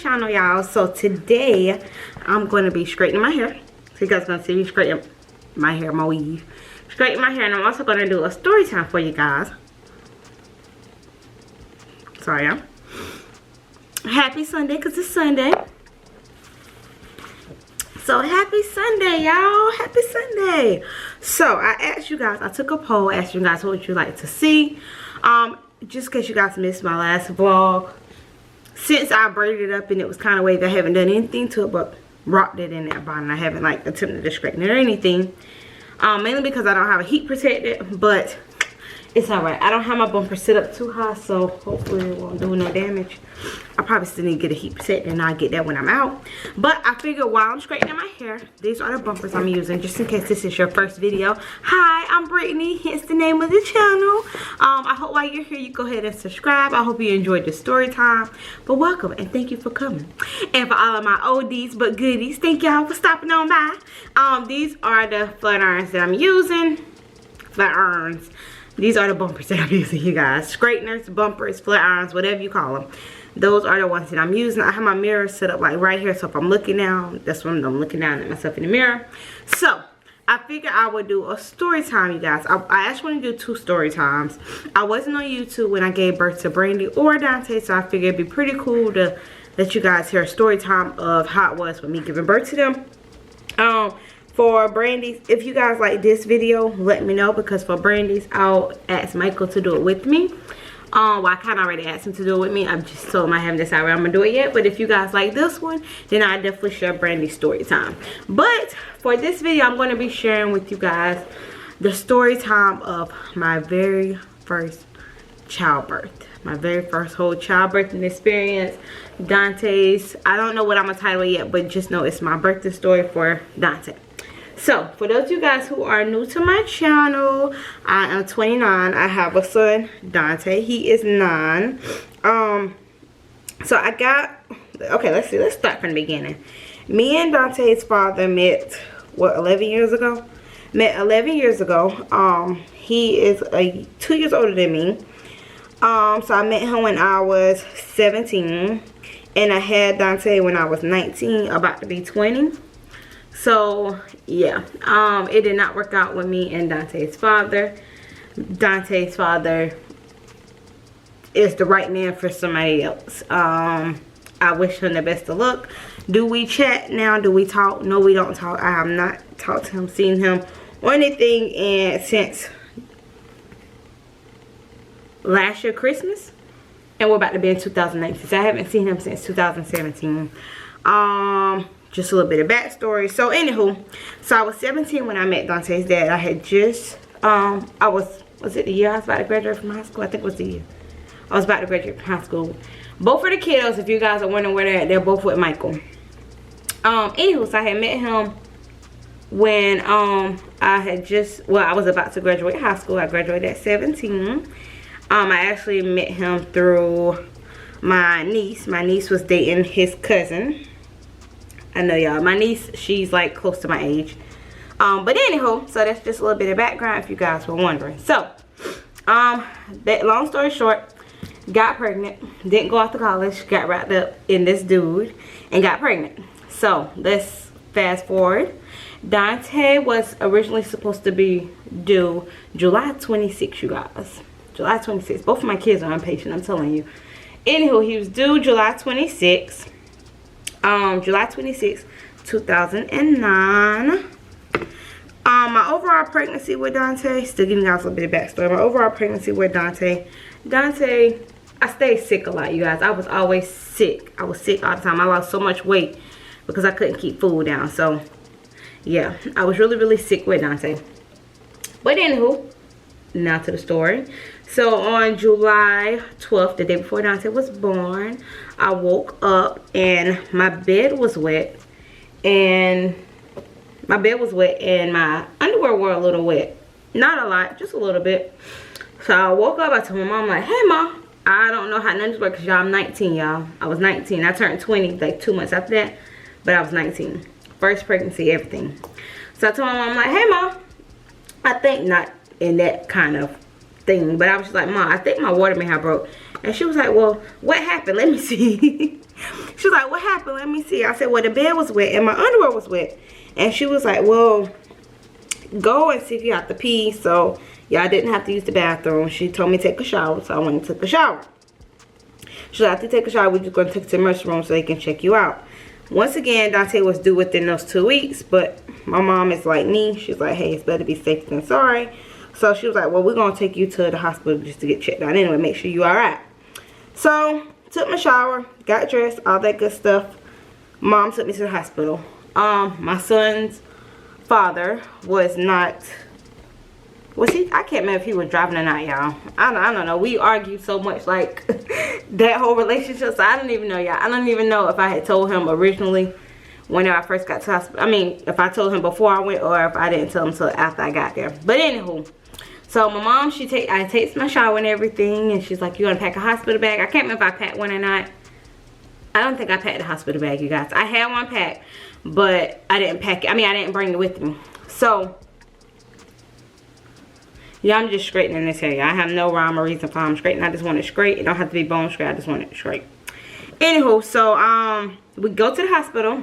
channel, y'all. So today I'm going to be straightening my hair. So you guys are going to see me straighten my hair, my weave. Straighten my hair, and I'm also going to do a story time for you guys. Sorry, y'all. Happy Sunday, because it's Sunday. So happy Sunday, y'all. Happy Sunday. So I asked you guys, I took a poll, asked you guys what would you like to see. Just in case you guys missed my last vlog. Since I braided it up and it was kind of wavy, I haven't done anything to it but rocked it in that bonnet. I haven't like attempted to straighten it or anything. Mainly because I don't have a heat protector, but it's alright. I don't have my bumper set up too high, so hopefully it won't do no damage. I probably still need to get a heat protector, and I'll get that when I'm out. But I figured while I'm straightening my hair, these are the bumpers I'm using, just in case this is your first video. Hi, I'm Brittany, hence the name of the channel. I hope while you're here, you go ahead and subscribe. I hope you enjoyed the story time. But welcome, and thank you for coming. And for all of my oldies but goodies, thank y'all for stopping on by. These are the flat irons that I'm using. Flat irons. These are the bumpers that I'm using, you guys. Straighteners, bumpers, flat irons, whatever you call them. Those are the ones that I'm using. I have my mirror set up like right here, so if I'm looking down, that's when I'm looking down at myself in the mirror. So I figured I would do a story time, you guys. I actually want to do 2 story times. I wasn't on YouTube when I gave birth to Brandy or Dante, so I figured it'd be pretty cool to let you guys hear a story time of how it was with me giving birth to them. For Brandy's, if you guys like this video, let me know, because for Brandy's, I'll ask Michael to do it with me. Well, I kind of already asked him to do it with me. I'm just told him I haven't decided I'm going to do it yet. But if you guys like this one, then I definitely share Brandy's story time. But for this video, I'm going to be sharing with you guys the story time of my very first childbirth. My very first whole childbirthing experience. Dante's, I don't know what I'm going to title it yet, but just know it's my birthday story for Dante. So, for those of you guys who are new to my channel, I am 29. I have a son, Dante. He is 9. So I got, okay, let's see. Let's start from the beginning. Me and Dante's father met, what, 11 years ago? Met 11 years ago. He is 2 years older than me. So I met him when I was 17. And I had Dante when I was 19, about to be 20. So yeah, it did not work out with me and Dante's father. Dante's father is the right man for somebody else. I wish him the best of luck. Do we chat now? Do we talk? No, we don't talk. I have not talked to him, seen him, or anything since last year Christmas. And we're about to be in 2019. So I haven't seen him since 2017. Just a little bit of backstory. So anywho, so I was 17 when I met Dante's dad. I had just was it the year I was about to graduate from high school? I think it was the year I was about to graduate from high school. Both of the kiddos, if you guys are wondering where they're both with Michael. Anywho, so I had met him when I was about to graduate high school. I graduated at 17. I actually met him through my niece. My niece was dating his cousin. I know y'all, my niece, she's like close to my age. But anywho, so that's just a little bit of background if you guys were wondering. So, that long story short, got pregnant, didn't go off to college, got wrapped up in this dude, and got pregnant. So, let's fast forward. Dante was originally supposed to be due July 26th, you guys. July 26th. Both of my kids are impatient, I'm telling you. Anywho, he was due July 26th. July 26, 2009. My overall pregnancy with Dante, still giving you guys a little bit of backstory. My overall pregnancy with Dante, I stayed sick a lot, you guys. I was always sick. I was sick all the time. I lost so much weight because I couldn't keep food down. So, yeah, I was really, really sick with Dante. But anywho, now to the story. So on July 12th, the day before Dante was born, I woke up and my bed was wet, and my underwear were a little wet. Not a lot, just a little bit. So I woke up, I told my mom, like, hey mom, I don't know how none of this works, because y'all, I'm 19, y'all. I was 19. I turned 20 like 2 months after that, but I was 19. First pregnancy, everything. So I told my mom, like, hey mom, I think not in that kind of thing, but I was just like, Mom, I think my water may have broke. And she was like, well, what happened? Let me see. She was like, what happened? Let me see. I said, well, the bed was wet and my underwear was wet. And she was like, well, go and see if you have to pee. So yeah, I didn't have to use the bathroom. She told me to take a shower, so I went and took a shower. She said, after you take a shower, we're just going to take you to the emergency room so they can check you out. Once again, Dante was due within those 2 weeks, but my mom is like me. She's like, hey, it's better be safe than sorry. So she was like, well, we're going to take you to the hospital just to get checked out anyway, make sure you're all right. So took my shower, got dressed, all that good stuff. Mom took me to the hospital. My son's father was not, was he? I can't remember if he was driving or not, y'all. I don't know. We argued so much, like that whole relationship. So I don't even know, y'all. I don't even know if I had told him originally when I first got to the hospital. I mean, if I told him before I went or if I didn't tell him until after I got there. But anywho, so my mom, I takes my shower and everything, and she's like, you want to pack a hospital bag? I can't remember if I packed one or not. I don't think I packed the hospital bag, you guys. I had one packed, but I didn't pack it. I mean, I didn't bring it with me. So yeah, I'm just straightening this hair, y'all. I have no rhyme or reason for how I'm straightening. I just want it straight. It don't have to be bone straight. I just want it straight. Anywho, so we go to the hospital.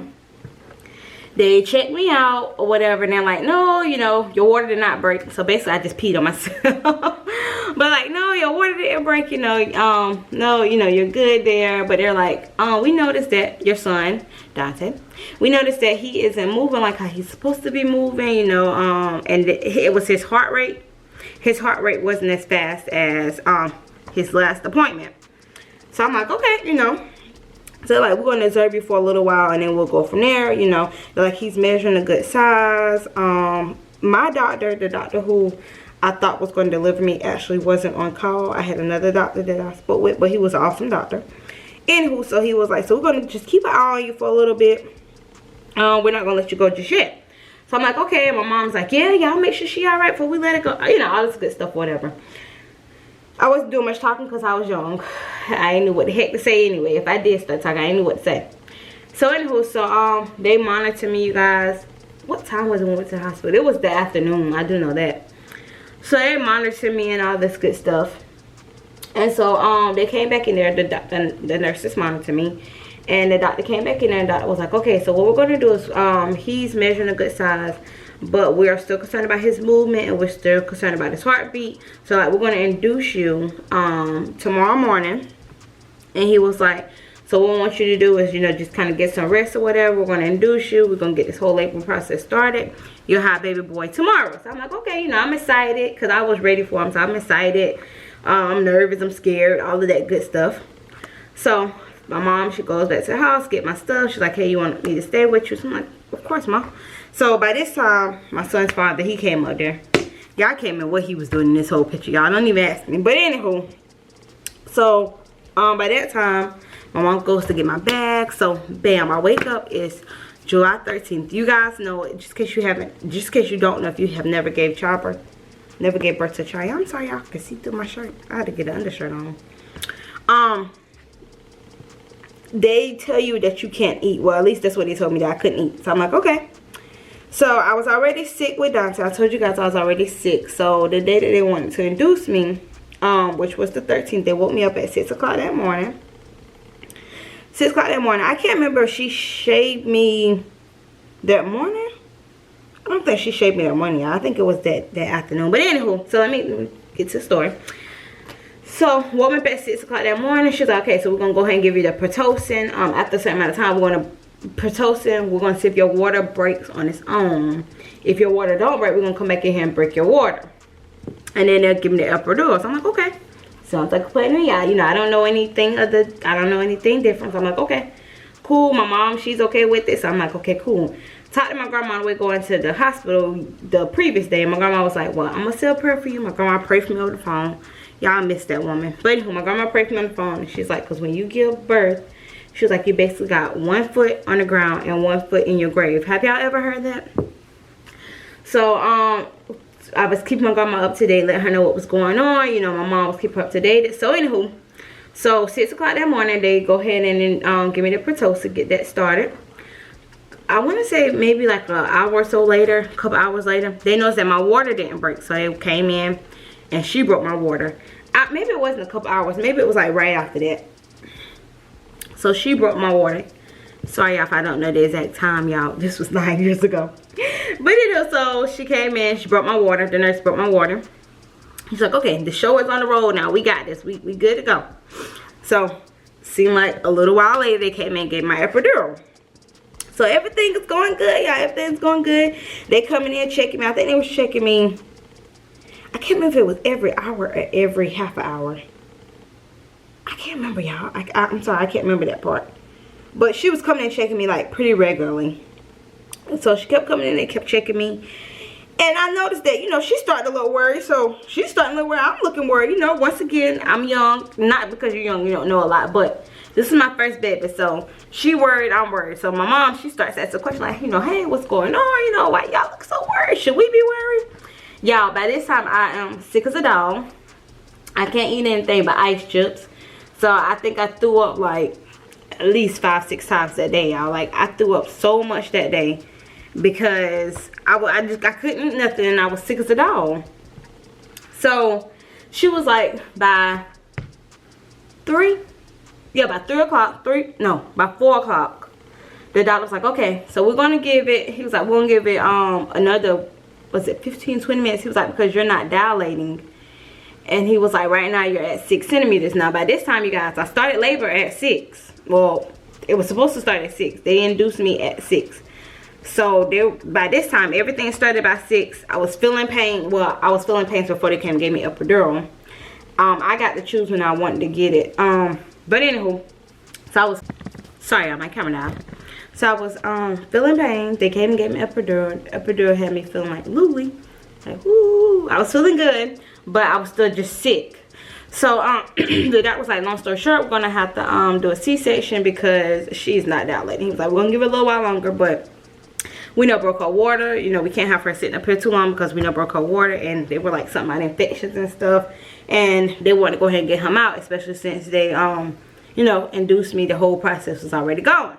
They check me out or whatever, and they're like, no, you know, your water did not break. So basically, I just peed on myself. But like, no, your water didn't break, you know, no, you know, you're good there. But they're like, we noticed that your son, Dante, we noticed that he isn't moving like how he's supposed to be moving, you know, and it was his heart rate. His heart rate wasn't as fast as his last appointment. So I'm like, okay, you know. So like, we're going to observe you for a little while and then we'll go from there, you know. They're like, he's measuring a good size. My doctor, the doctor who I thought was going to deliver me, actually wasn't on call. I had another doctor that I spoke with, but he was an awesome doctor. Anywho, so he was like, so we're going to just keep an eye on you for a little bit. We're not going to let you go just yet. So I'm like, okay. And my mom's like, yeah, y'all make sure she all right before we let her go. You know, all this good stuff, whatever. I wasn't doing much talking because I was young. I didn't know what the heck to say anyway. If I did start talking, I didn't know what to say. So anywho, so they monitored me, you guys. What time was it when we went to the hospital? It was the afternoon. I do know that. So they monitored me and all this good stuff. And so they came back in there. The nurses monitored me. And the doctor came back in there and the doctor was like, okay, so what we're going to do is he's measuring a good size. But we are still concerned about his movement and we're still concerned about his heartbeat. So like, we're going to induce you tomorrow morning. And he was like, so what we want you to do is, you know, just kind of get some rest or whatever. We're going to induce you. We're going to get this whole labor process started. You'll have baby boy tomorrow. So I'm like, okay, you know, I'm excited because I was ready for him. So I'm excited. I'm nervous. I'm scared. All of that good stuff. So my mom, she goes back to the house, get my stuff. She's like, hey, you want me to stay with you? So I'm like, of course, Mom. So by this time, my son's father, he came up there. Y'all can't remember what he was doing in this whole picture. Y'all don't even ask me. But anywho, so by that time, my mom goes to get my bag. So bam, I wake up. It's July 13th. You guys know, just in case you don't know, if you have never gave birth to a child. I'm sorry, y'all can see through my shirt. I had to get an undershirt on. They tell you that you can't eat. Well, at least that's what they told me, that I couldn't eat. So I'm like, okay. So I was already sick with Dante. I told you guys I was already sick. So the day that they wanted to induce me, which was the 13th, they woke me up at 6 o'clock that morning. 6 o'clock that morning. I can't remember if she shaved me that morning. I don't think she shaved me that morning. I think it was that afternoon. But anywho, so let me get to the story. So woke me up at 6 o'clock that morning. She was like, okay, so we're going to go ahead and give you the Pitocin. After a certain amount of time, we're going to Pitocin, we're going to see if your water breaks on its own. If your water don't break, we're going to come back in here and break your water. And then they'll give me the epidural. So I'm like, okay. Sounds like a plan to me. You know, I don't know anything different. So I'm like, okay, cool. My mom, she's okay with it. So I'm like, okay, cool. Talked to my grandma on the way going to the hospital the previous day. My grandma was like, well, I'm going to say a prayer for you. My grandma prayed for me over the phone. Y'all missed that woman. But anyway, my grandma prayed for me on the phone. And she's like, because when you give birth, she was like, you basically got 1 foot on the ground and 1 foot in your grave. Have y'all ever heard that? So, I was keeping my grandma up to date, letting her know what was going on. You know, my mom was keeping her up to date. So, anywho, so 6 o'clock that morning, they go ahead and give me the Pitocin, get that started. I want to say maybe like an hour or so later, a couple hours later, they noticed that my water didn't break. So, they came in and she broke my water. Maybe it wasn't a couple hours. Maybe it was like right after that. So she brought my water. Sorry y'all if I don't know the exact time, y'all. This was 9 years ago. But you know, so she came in, she brought my water. The nurse brought my water. He's like, okay, the show is on the road now. We got this. We good to go. So, seemed like a little while later, they came in and gave my epidural. So, everything is going good, y'all. Everything's going good. They coming in, checking me. I think they was checking me. I can't remember if it was every hour or every half an hour. I can't remember, y'all. I'm sorry, I can't remember that part. But she was coming in checking me, like, pretty regularly. And so, she kept coming in and kept checking me. And I noticed that, you know, she's starting a little worried. So, she's starting a little worried. I'm looking worried. You know, once again, I'm young. Not because you're young, you don't know a lot. But this is my first baby. So, she worried, I'm worried. So, my mom, she starts asking a question like, you know, hey, what's going on? You know, why y'all look so worried? Should we be worried? Y'all, by this time, I am sick as a dog. I can't eat anything but ice chips. So, I think I threw up, like, at least 5-6 times that day, y'all. Like, I threw up so much that day. Because I couldn't eat nothing and I was sick as a dog. So she was like, by 3 o'clock, by 4 o'clock, the doctor was like, okay, so we're gonna give it, he was like, we're gonna give it another, was it 15-20 minutes? He was like, because you're not dilating. And he was like, right now you're at 6 centimeters. Now by this time, you guys, I started labor at 6. Well, it was supposed to start at 6. They induced me at 6. So by this time, everything started by 6. I was feeling pain. Well, I was feeling pain before they came and gave me epidural. I got to choose when I wanted to get it. But anywho, so I was, sorry, my camera died. So I was feeling pain. They came and gave me epidural. Epidural had me feeling like Louie. Like, woo. I was feeling good, but I was still just sick. So the doctor was like, long story short, we're gonna have to do a C-section because she's not dilating. He was like, we're gonna give it a little while longer, but we know broke her water. You know, we can't have her sitting up here too long because we know broke her water. And they were like something about infections and stuff. And they wanted to go ahead and get him out, especially since they, you know, induced me. The whole process was already going.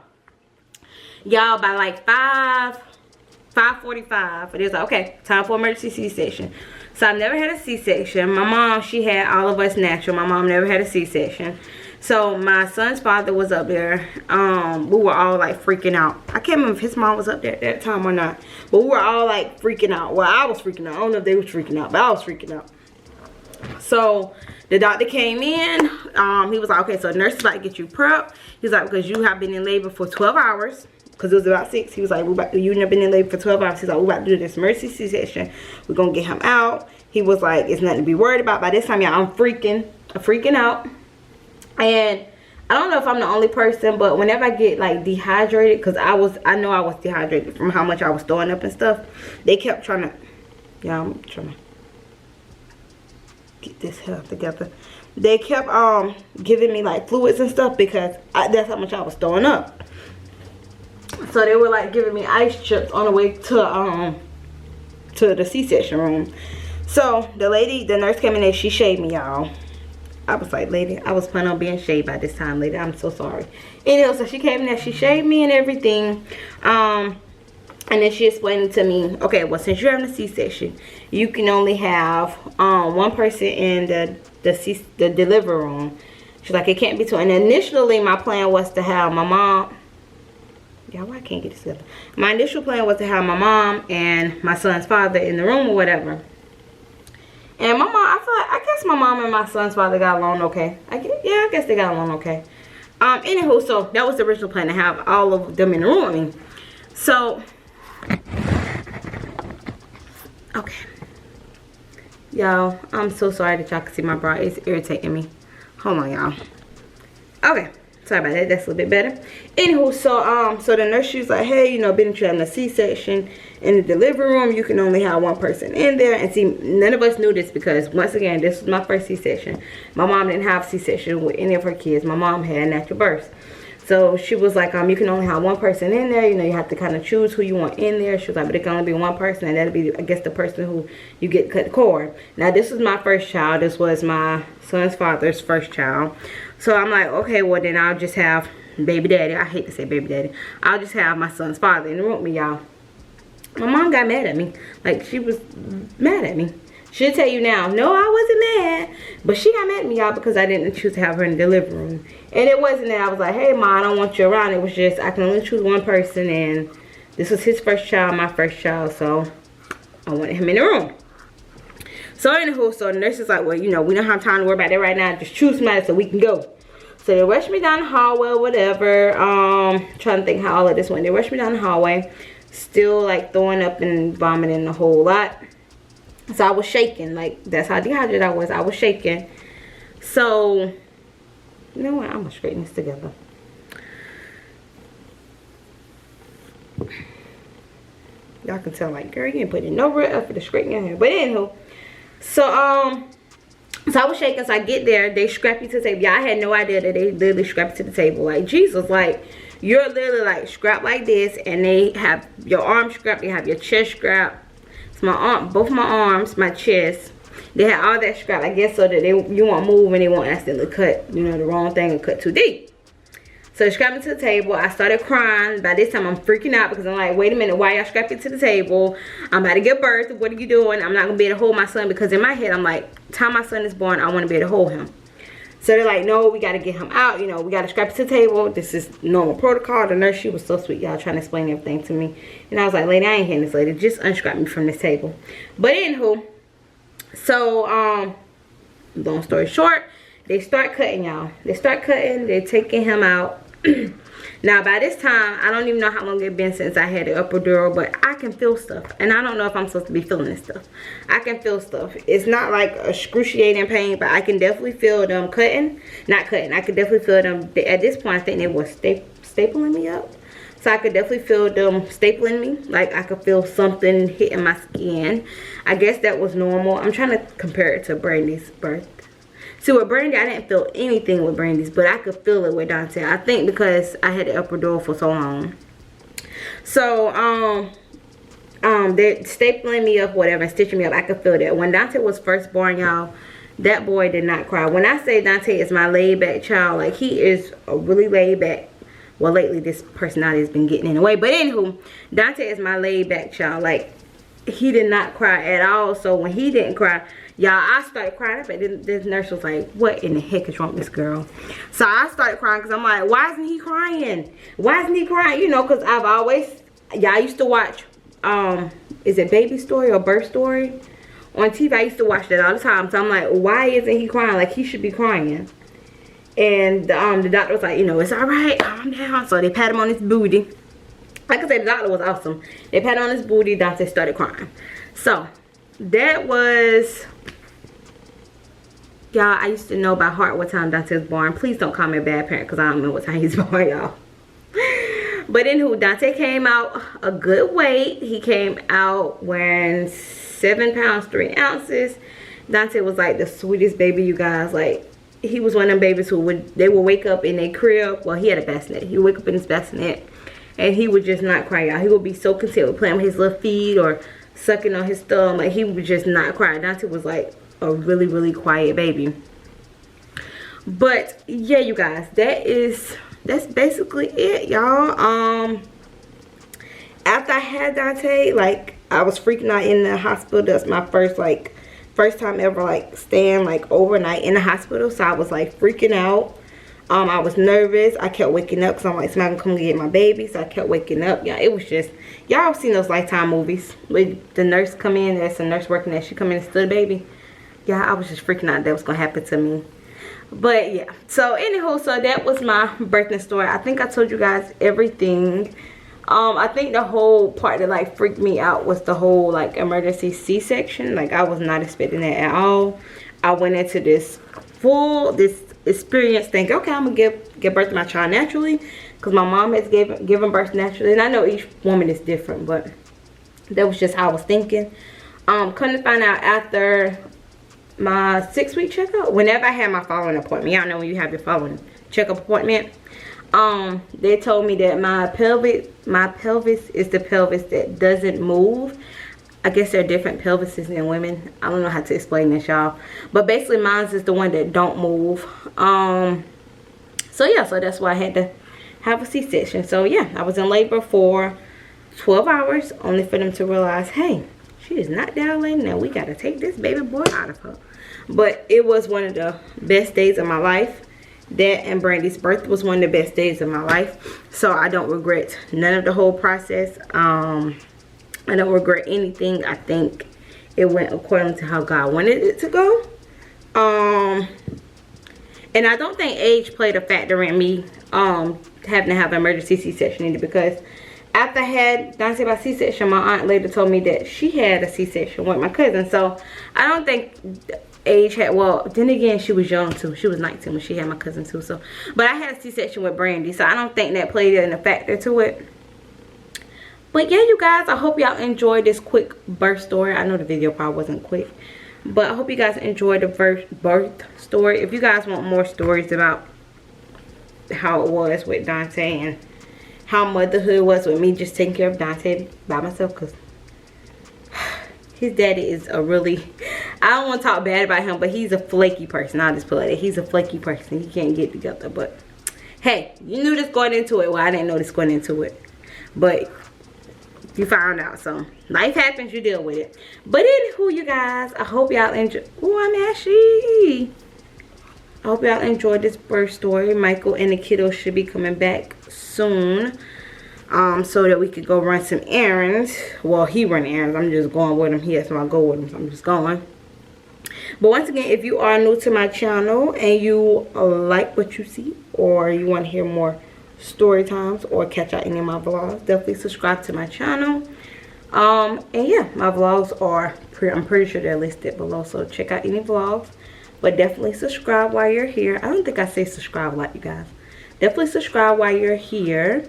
Y'all, by like 5:45, it was like, okay, time for emergency C-section. So I've never had a C-section. My mom, she had all of us natural. My mom never had a C-section. So my son's father was up there. We were all like freaking out. I can't remember if his mom was up there at that time or not. But we were all like freaking out. Well, I was freaking out. I don't know if they were freaking out, but I was freaking out. So the doctor came in. He was like, okay, so nurse is about to get you prepped. He was like, because you have been in labor for 12 hours. Because it was about 6. He was like, you've never been in labor for 12 hours. He's like, we're about to do this emergency C-section. We're going to get him out. He was like, it's nothing to be worried about. By this time, y'all, I'm freaking out. And I don't know if I'm the only person, but whenever I get like dehydrated, because I know I was dehydrated from how much I was throwing up and stuff. They kept trying to, yeah, I'm trying to get this health together. They kept giving me like fluids and stuff because that's how much I was throwing up. So they were like giving me ice chips on the way to the C-section room. So the nurse came in there, she shaved me, y'all. I was like, lady, I was planning on being shaved by this time, lady. I'm so sorry. Anyway, so she came in there, she shaved me and everything. And then she explained to me, okay, well, since you're having a C-section, you can only have one person in the delivery room. She's like, it can't be two. And initially, my plan was to have my mom. Y'all, I can't get this together. My initial plan was to have my mom and my son's father in the room or whatever. And my mom, I guess my mom and my son's father got along okay. I guess they got along okay. Anywho, so that was the original plan, to have all of them in the room with me. So, okay. Y'all, I'm so sorry that y'all can see my bra. It's irritating me. Hold on, y'all. Okay. Sorry about that. That's a little bit better. Anywho, so the nurse, she was like, hey, you know, being having a C-section in the delivery room, you can only have one person in there. And see, none of us knew this because, once again, this was my first C-section. My mom didn't have C-section with any of her kids. My mom had natural birth. So she was like, you can only have one person in there. You know, you have to kind of choose who you want in there. She was like, but it can only be one person, and that'll be, I guess, the person who you get cut the cord. Now, this was my first child. This was my son's father's first child. So I'm like, okay, well, then I'll just have baby daddy. I hate to say baby daddy. I'll just have my son's father in the room with me, y'all. My mom got mad at me. Like, she was mad at me. She'll tell you now, no, I wasn't mad. But she got mad at me, y'all, because I didn't choose to have her in the living room. And it wasn't that I was like, hey, Ma, I don't want you around. It was just I can only choose one person. And this was his first child, my first child. So I wanted him in the room. So anywho, so the nurse is like, well, you know, we don't have time to worry about that right now. Just choose somebody so we can go. So they rushed me down the hallway or whatever. Trying to think how all of this went. They rushed me down the hallway. Still like throwing up and vomiting a whole lot. So I was shaking. Like, that's how dehydrated I was. I was shaking. So, you know what? I'm going to straighten this together. Y'all can tell, like, girl, you ain't putting no real effort to straighten your hair. But anywho. So I was shaking. So I get there. They strap you to the table. Y'all had no idea that they literally strap you to the table. Like, Jesus, like, you're literally, like, strapped like this. And they have your arm strapped. They have your chest strapped. It's my arm, both my arms, my chest. They had all that strapped, I guess, so that you won't move and they won't accidentally cut, you know, the wrong thing and cut too deep. So they strapped me to the table. I started crying. By this time, I'm freaking out because I'm like, wait a minute, why y'all strapped me to the table? I'm about to give birth. What are you doing? I'm not going to be able to hold my son, because in my head, I'm like, time my son is born, I want to be able to hold him. So they're like, no, we got to get him out. You know, we got to strap it to the table. This is normal protocol. The nurse, she was so sweet, y'all, trying to explain everything to me. And I was like, lady, I ain't hearing this, lady. Just unstrap me from this table. But anywho, so, long story short, they start cutting, y'all. They start cutting. They're taking him out. Now, by this time, I don't even know how long it's been since I had the epidural, but I can feel stuff. And I don't know if I'm supposed to be feeling this stuff. I can feel stuff. It's not like excruciating pain, but I can definitely feel them cutting. Not cutting. I could definitely feel them. At this point, I think they were stapling me up. So I could definitely feel them stapling me. Like, I could feel something hitting my skin. I guess that was normal. I'm trying to compare it to Brandy's birth. See, with Brandy, I didn't feel anything with Brandy's, but I could feel it with Dante. I think because I had the epidural for so long. So, they're stapling me up, whatever, stitching me up. I could feel that. When Dante was first born, y'all, that boy did not cry. When I say Dante is my laid-back child, like, he is a really laid-back. Well, lately, this personality has been getting in the way. But anywho, Dante is my laid-back child. Like, he did not cry at all. So, when he didn't cry, y'all, I started crying. But this nurse was like, what in the heck is wrong with this girl? So I started crying because I'm like, why isn't he crying? Why isn't he crying? You know, because I've always, y'all used to watch, is it Baby Story or Birth Story? On TV, I used to watch that all the time. So I'm like, why isn't he crying? Like, he should be crying. And the doctor was like, you know, it's all right, calm down. So they pat him on his booty. Like I said, the doctor was awesome. They pat him on his booty. Dante started crying. So that was, y'all, I used to know by heart what time Dante was born. Please don't call me a bad parent because I don't know what time he's born, y'all. But anywho, Dante came out a good weight. He came out wearing 7 pounds 3 ounces. Dante was like the sweetest baby, you guys. Like, he was one of them babies who would wake up in their crib. Well, he had a bassinet. He would wake up in his bassinet and he would just not cry, y'all. He would be so content with playing with his little feet or sucking on his thumb. Like, he would just not cry. Dante was like a really, really quiet baby. But yeah, you guys, that's basically it, y'all. After I had Dante, like, I was freaking out in the hospital. That's my first time ever, like, staying, like, overnight in the hospital. So I was, like, freaking out. I was nervous. I kept waking up because I'm like, somebody gonna come get my baby. So I kept waking up. Yeah, it was just, y'all seen those Lifetime movies with the nurse come in. There's a nurse working there. She come in and stood the baby. Yeah, I was just freaking out that was gonna happen to me. But yeah, so anywho, so that was my birthing story. I think I told you guys everything. I think the whole part that like freaked me out was the whole like emergency C-section. Like, I was not expecting that at all. I went into this experience thinking, okay, I'm gonna give birth to my child naturally, because my mom has given birth naturally, and I know each woman is different, but that was just how I was thinking. Come to find out, after my 6-week checkup, whenever I had my following appointment, y'all know when you have your following checkup appointment, they told me that my pelvis is the pelvis that doesn't move. I guess there are different pelvises in women. I don't know how to explain this, y'all, but basically mine is the one that don't move. So yeah, so that's why I had to have a C-section. So yeah, I was in labor for 12 hours only for them to realize, hey, She is not down laying now. We got to take this baby boy out of her. But it was one of the best days of my life. That and Brandy's birth was one of the best days of my life. So I don't regret none of the whole process. I don't regret anything. I think it went according to how God wanted it to go. And I don't think age played a factor in me having to have an emergency C-section either, because after I had Dante by C-section, my aunt later told me that she had a C-section with my cousin. So I don't think age had, well, then again, she was young too. She was 19 when she had my cousin too. So, but I had a C-section with Brandy, so I don't think that played a factor to it. But yeah, you guys, I hope y'all enjoyed this quick birth story. I know the video probably wasn't quick, but I hope you guys enjoyed the birth story. If you guys want more stories about how it was with Dante and how motherhood was with me just taking care of Dante by myself, because his daddy is a really, I don't want to talk bad about him, but he's a flaky person. I'll just put it like that. He's a flaky person. He can't get together. But hey, you knew this going into it. Well, I didn't know this going into it, but you found out. So life happens, you deal with it. But anywho, you guys, I hope y'all enjoy. Oh, I'm ashy. I hope y'all enjoyed this birth story. Michael and the kiddos should be coming back soon, so that we could go run some errands. Well, he run errands. I'm just going with him. He has to go with him, so I'm just going. But once again, if you are new to my channel and you like what you see, or you want to hear more story times or catch out any of my vlogs, definitely subscribe to my channel. And yeah, my vlogs are I'm pretty sure they're listed below, so check out any vlogs. But definitely subscribe while you're here. I don't think I say subscribe a lot, you guys. Definitely subscribe while you're here.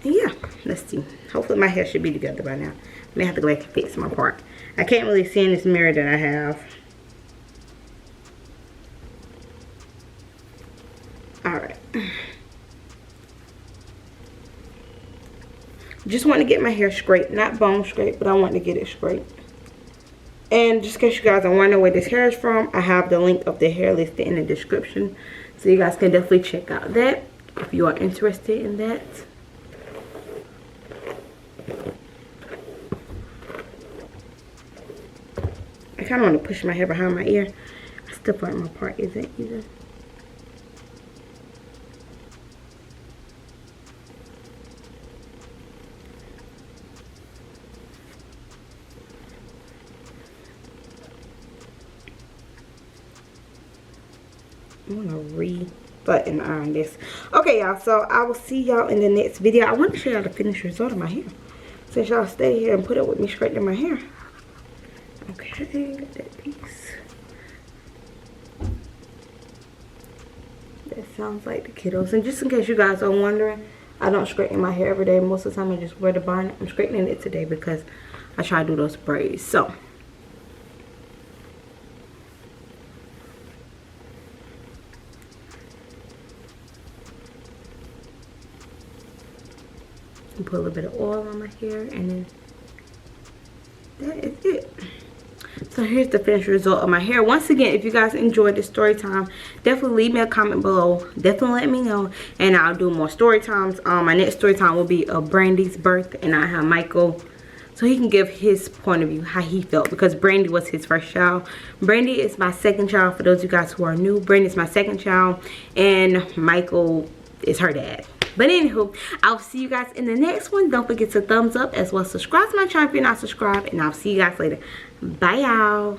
And yeah, let's see. Hopefully my hair should be together by now. I may have to go back and fix my part. I can't really see in this mirror that I have. Alright. Just want to get my hair straight. Not bone straight, but I want to get it straight. And just in case you guys are wondering where this hair is from, I have the link of the hair listed in the description. So you guys can definitely check out that if you are interested in that. I kind of want to push my hair behind my ear. I still feel like my part isn't either. I want to re-button iron this. Okay, y'all. So I will see y'all in the next video. I want to show y'all the finished result of my hair, since y'all stay here and put up with me straightening my hair. Okay, got that piece. That sounds like the kiddos. And just in case you guys are wondering, I don't straighten my hair every day. Most of the time I just wear the bonnet. I'm straightening it today because I try to do those braids. So put a little bit of oil on my hair, and then that is it. So here's the finished result of my hair. Once again, if you guys enjoyed this story time, definitely leave me a comment below. Definitely let me know, and I'll do more story times. My next story time will be Brandy's birth, and I have Michael, so he can give his point of view, how he felt, because Brandy was his first child. Brandy is my second child. For those of you guys who are new, Brandy is my second child, and Michael is her dad. But anywho, I'll see you guys in the next one. Don't forget to thumbs up, as well as subscribe to my channel if you're not subscribed. And I'll see you guys later. Bye, y'all.